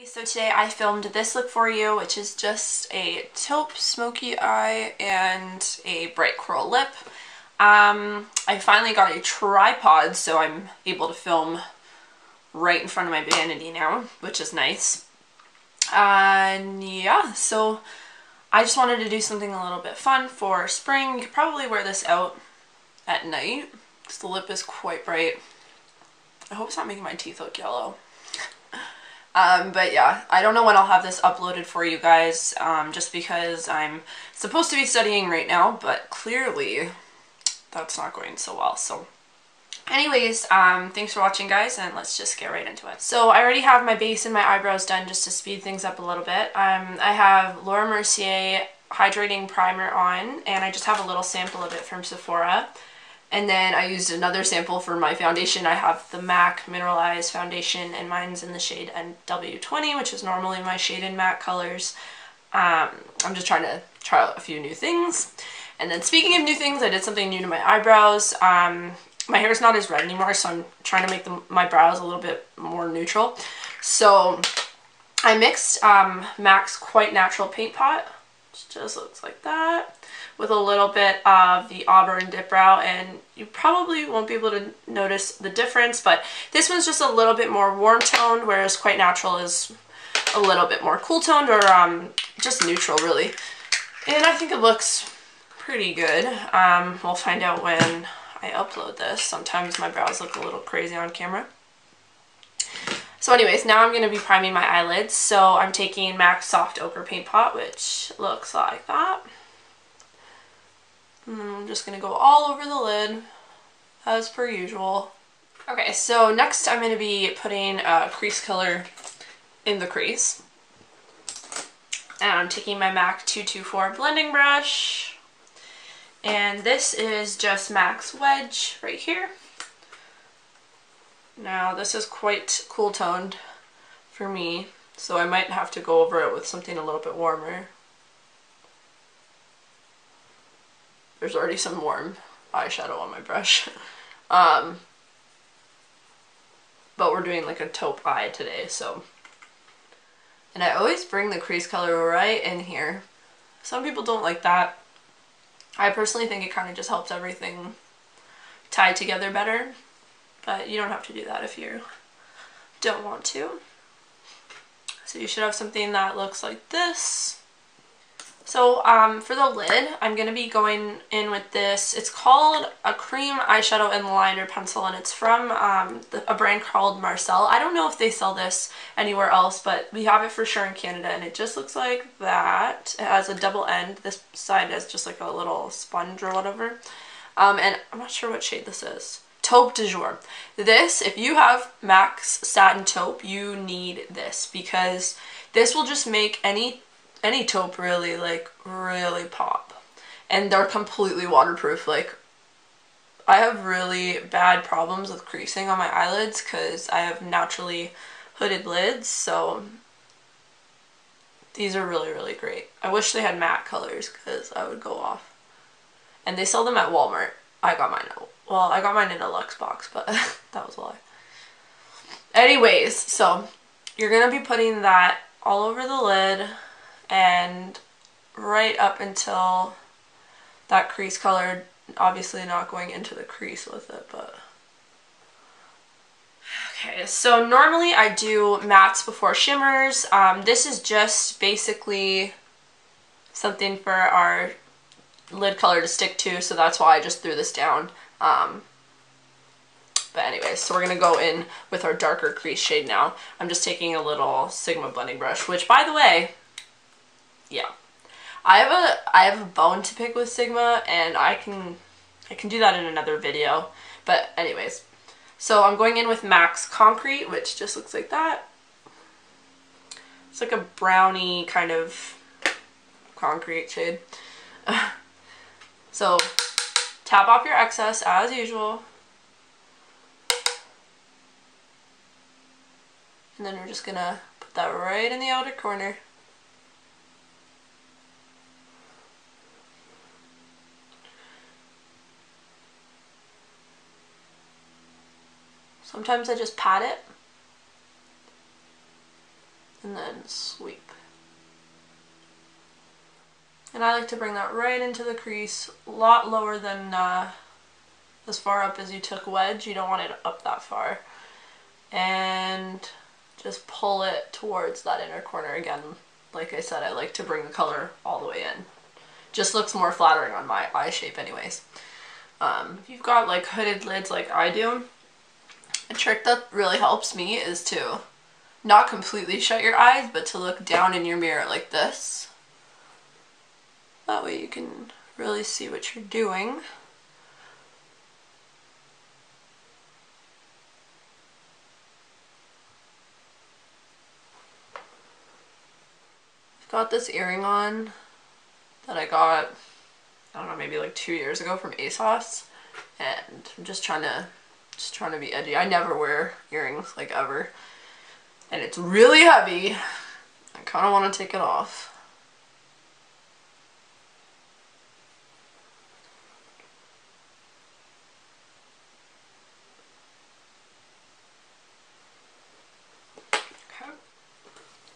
So today I filmed this look for you, which is just a taupe smoky eye and a bright coral lip. I finally got a tripod, so I'm able to film right in front of my vanity now, which is nice. And yeah, so I just wanted to do something a little bit fun for spring. You could probably wear this out at night because the lip is quite bright. I hope it's not making my teeth look yellow. But yeah, I don't know when I'll have this uploaded for you guys, just because I'm supposed to be studying right now, but clearly that's not going so well. So anyways, thanks for watching, guys, and let's just get right into it. So I already have my base and my eyebrows done just to speed things up a little bit. I have Laura Mercier Hydrating Primer on, and I just have a little sample of it from Sephora. And then I used another sample for my foundation. I have the MAC Mineralize foundation, and mine's in the shade NW20, which is normally my shade in matte colors. I'm just trying to try out a few new things. And then speaking of new things, I did something new to my eyebrows. My hair's not as red anymore, so I'm trying to make my brows a little bit more neutral. So I mixed MAC's Quite Natural Paint Pot, which just looks like that, with a little bit of the Auburn Dip Brow, and you probably won't be able to notice the difference, but this one's just a little bit more warm toned, whereas Quite Natural is a little bit more cool toned, or just neutral really. And I think it looks pretty good. We'll find out when I upload this. Sometimes my brows look a little crazy on camera. So anyways, now I'm going to be priming my eyelids. So I'm taking MAC Soft Ochre Paint Pot, which looks like that. And then I'm just going to go all over the lid, as per usual. Okay, so next I'm going to be putting crease color in the crease. And I'm taking my MAC 224 blending brush. And this is just MAC's Wedge right here. Now this is quite cool toned for me, so I might have to go over it with something a little bit warmer. There's already some warm eyeshadow on my brush. But we're doing like a taupe eye today, so. And I always bring the crease color right in here. Some people don't like that. I personally think it kind of just helps everything tie together better. But you don't have to do that if you don't want to. So you should have something that looks like this. So for the lid, I'm going to be going in with this. It's called a cream eyeshadow and liner pencil, and it's from a brand called Marcelle. I don't know if they sell this anywhere else, but we have it for sure in Canada, and it just looks like that. It has a double end. This side has just like a little sponge or whatever. And I'm not sure what shade this is. Taupe de Jour. This, if you have MAC's Satin Taupe, you need this, because this will just make any taupe really, like, really pop. And they're completely waterproof. Like, I have really bad problems with creasing on my eyelids because I have naturally hooded lids, so these are really, really great. I wish they had matte colors because I would go off. And they sell them at Walmart. I got mine in a Luxe box, but that was a lie. Anyways, so you're going to be putting that all over the lid and right up until that crease color, obviously not going into the crease with it, but. Okay, so normally I do mattes before shimmers. This is just basically something for our lid color to stick to, so that's why I just threw this down. But anyways, so we're going to go in with our darker crease shade now. I'm just taking a little Sigma blending brush, which, by the way, yeah, I have a bone to pick with Sigma, and I can do that in another video. But anyways, so I'm going in with MAC's Concrete, which just looks like that. It's like a brownie kind of concrete shade. So tap off your excess as usual. And then we're just gonna put that right in the outer corner. Sometimes I just pat it. and then sweep. And I like to bring that right into the crease, a lot lower than as far up as you took Wedge. You don't want it up that far. And just pull it towards that inner corner again. Like I said, I like to bring the color all the way in. Just looks more flattering on my eye shape anyways. If you've got like hooded lids like I do, a trick that really helps me is to not completely shut your eyes, but to look down in your mirror like this. That way you can really see what you're doing. I've got this earring on that I got, I don't know, maybe like 2 years ago from ASOS, and I'm just trying to be edgy. I never wear earrings like ever, and it's really heavy. I kind of want to take it off.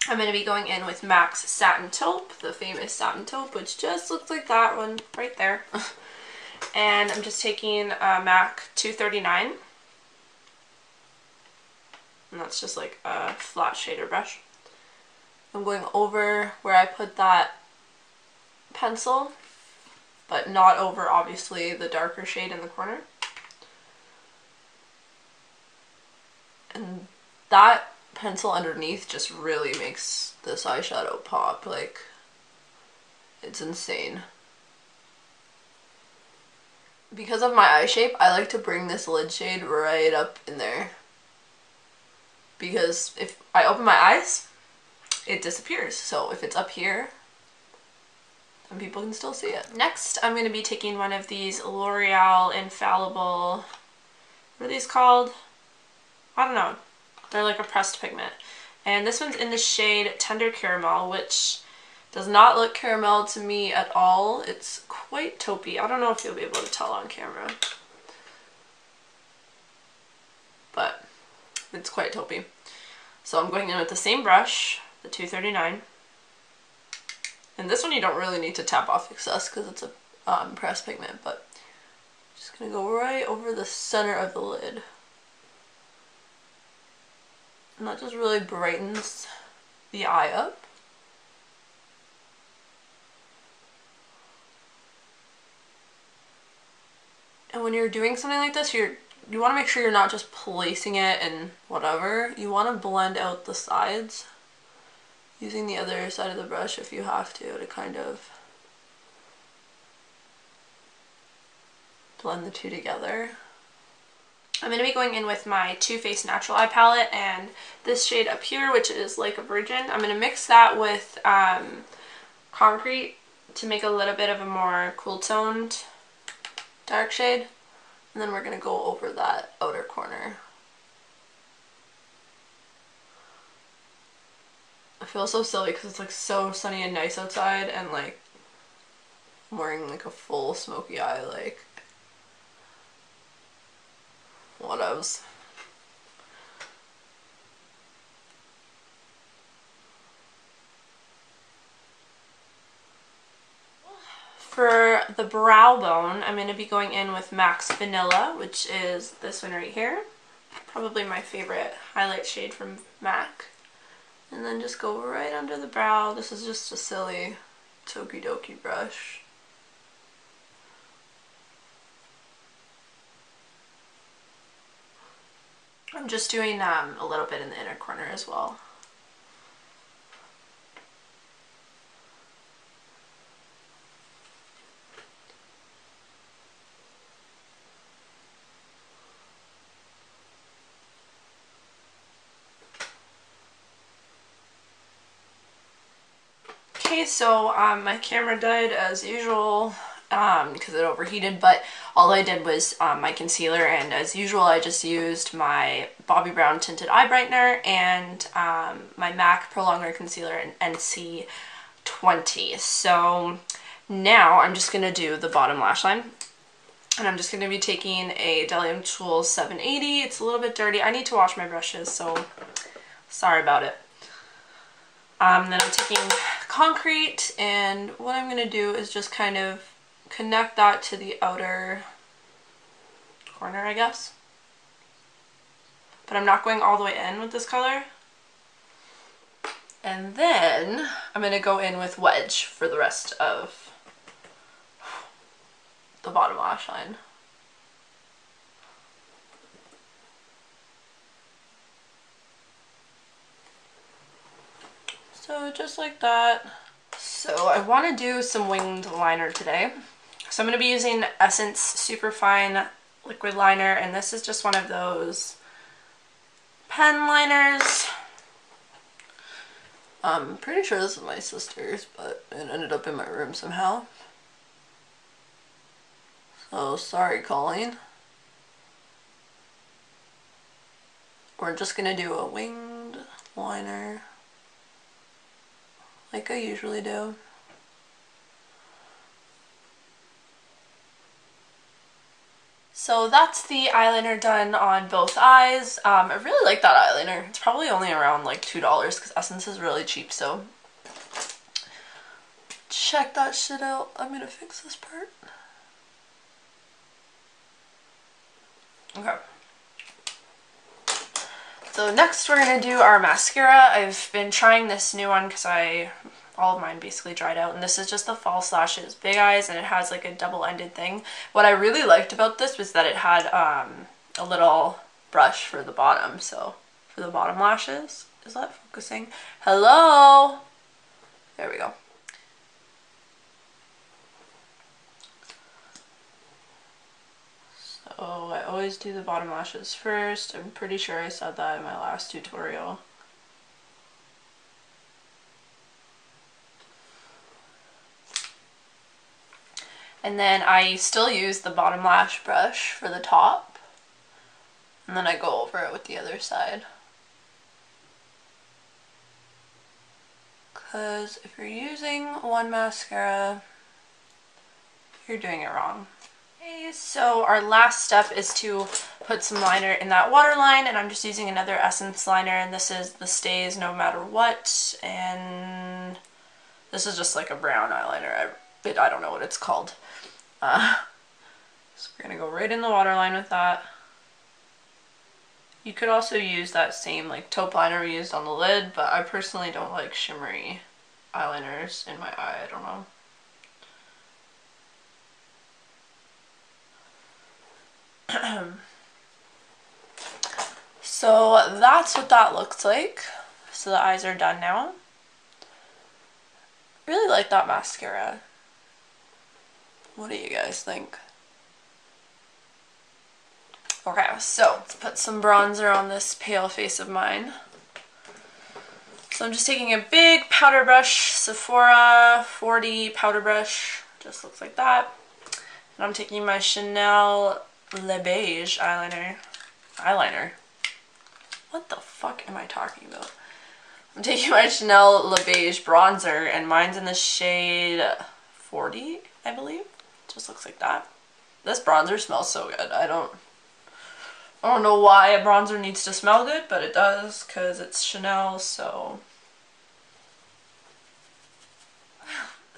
I'm going to be going in with MAC's Satin Taupe, the famous Satin Taupe, which just looks like that one right there. And I'm just taking MAC 239. And that's just like a flat shader brush. I'm going over where I put that pencil, but not over, obviously, the darker shade in the corner. And that pencil underneath just really makes this eyeshadow pop. Like, it's insane. Because of my eye shape, I like to bring this lid shade right up in there, because if I open my eyes, it disappears. So if it's up here, then people can still see it. Next, I'm going to be taking one of these L'Oreal Infallible, what are these called? I don't know. They're like a pressed pigment. And this one's in the shade Tender Caramel, which does not look caramel to me at all. It's quite taupey. I don't know if you'll be able to tell on camera, but it's quite taupey. So I'm going in with the same brush, the 239. And this one you don't really need to tap off excess because it's a pressed pigment, but I'm just going to go right over the center of the lid. And that just really brightens the eye up. And when you're doing something like this, you want to make sure you're not just placing it and whatever. You want to blend out the sides, using the other side of the brush if you have to kind of blend the two together. I'm going to be going in with my Too Faced Natural Eye Palette and this shade up here, which is Like a Virgin. I'm going to mix that with Concrete to make a little bit of a more cool toned dark shade. And then we're going to go over that outer corner. I feel so silly because it's like so sunny and nice outside, and like I'm wearing like a full smoky eye, like whatevs. For the brow bone, I'm going to be going in with MAC's Vanilla, which is this one right here. Probably my favorite highlight shade from MAC. And then just go right under the brow. This is just a silly tokidoki brush. I'm just doing a little bit in the inner corner as well. Okay, so my camera died as usual because it overheated, but all I did was my concealer, and as usual I just used my Bobbi Brown Tinted Eye Brightener and my MAC Prolonger Concealer in NC20. So now I'm just going to do the bottom lash line, and I'm just going to be taking a Delium Tools 780. It's a little bit dirty. I need to wash my brushes, so sorry about it. Then I'm taking Concrete, and what I'm going to do is just kind of connect that to the outer corner, I guess. But I'm not going all the way in with this color. And then I'm going to go in with Wedge for the rest of the bottom lash line. So just like that. So I want to do some winged liner today. So I'm going to be using Essence Superfine liquid liner, and this is just one of those pen liners. I'm pretty sure this is my sister's, but it ended up in my room somehow. So sorry, Colleen. We're just going to do a winged liner like I usually do. So that's the eyeliner done on both eyes. I really like that eyeliner. It's probably only around like $2 because Essence is really cheap, so check that shit out. I'm gonna fix this part. Okay. So next we're gonna do our mascara. I've been trying this new one because all of mine basically dried out, and this is just the False Lashes Big Eyes, and it has like a double-ended thing. What I really liked about this was that it had a little brush for the bottom, so for the bottom lashes. Is that focusing? Hello? There we go. So I always do the bottom lashes first. I'm pretty sure I said that in my last tutorial. And then I still use the bottom lash brush for the top. And then I go over it with the other side. Because if you're using one mascara, you're doing it wrong. Okay, so our last step is to put some liner in that waterline, and I'm just using another Essence liner, and this is the Stays No Matter What, and this is just like a brown eyeliner. I don't know what it's called. So we're gonna go right in the waterline with that. You could also use that same like taupe liner we used on the lid, but I personally don't like shimmery eyeliners in my eye. I don't know. So that's what that looks like. So the eyes are done now. Really like that mascara. What do you guys think? Okay, so let's put some bronzer on this pale face of mine. So I'm just taking a big powder brush, Sephora 40 powder brush, just looks like that. And I'm taking my Chanel Le Beige eyeliner. What the fuck am I talking about? I'm taking my Chanel Le Beige bronzer, and mine's in the shade 40, I believe. Just looks like that. This bronzer smells so good. I don't know why a bronzer needs to smell good, but it does because it's Chanel. So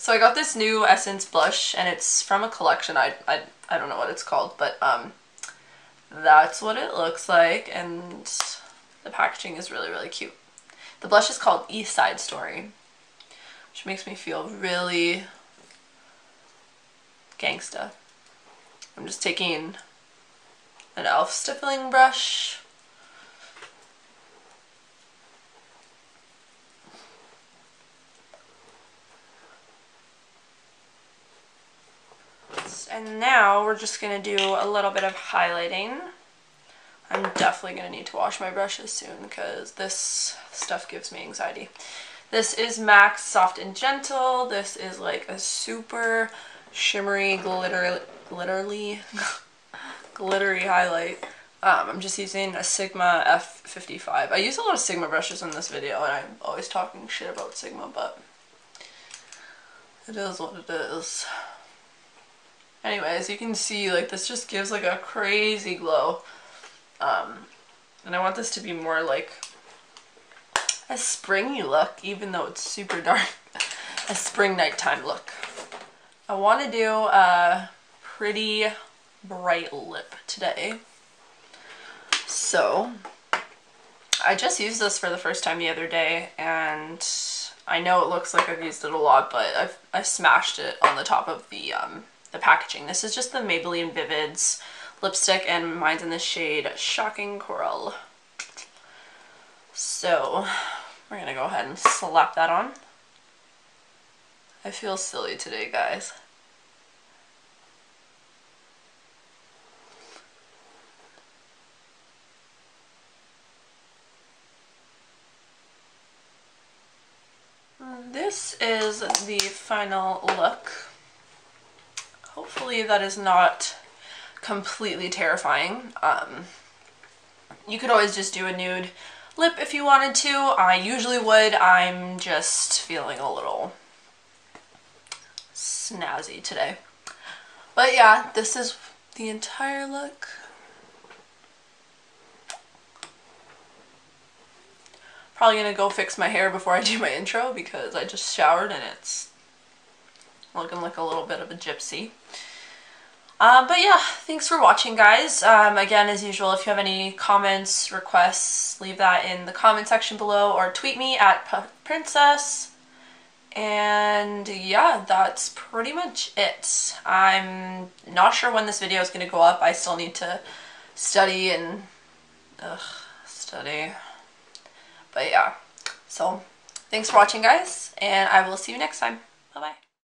I got this new Essence blush, and it's from a collection. I don't know what it's called, but that's what it looks like, and the packaging is really, really cute. The blush is called East Side Story, which makes me feel really gangsta. I'm just taking an e.l.f. stippling brush. And now we're just going to do a little bit of highlighting. I'm definitely going to need to wash my brushes soon because this stuff gives me anxiety. This is MAC's Soft and Gentle. This is like a super shimmery, glittery highlight. I'm just using a Sigma F55. I use a lot of Sigma brushes in this video, and I'm always talking shit about Sigma, but it is what it is. Anyways, you can see like this just gives like a crazy glow. And I want this to be more like a springy look, even though it's super dark. A spring nighttime look. I want to do a pretty bright lip today. So, I just used this for the first time the other day, and I know it looks like I've used it a lot, but I smashed it on the top of the packaging. This is just the Maybelline Vivids lipstick, and mine's in the shade Shocking Coral. So, we're gonna go ahead and slap that on. I feel silly today, guys. This is the final look. Hopefully that is not completely terrifying. You could always just do a nude lip if you wanted to. I usually would. I'm just feeling a little snazzy today. But yeah, this is the entire look. Probably gonna go fix my hair before I do my intro because I just showered and it's looking like a little bit of a gypsy. But yeah, thanks for watching, guys. Again, as usual, if you have any comments, requests, leave that in the comment section below or tweet me at @puffprincess. And yeah, that's pretty much it. I'm not sure when this video is going to go up. I still need to study and study. But yeah, so thanks for watching, guys, and I will see you next time. Bye-bye.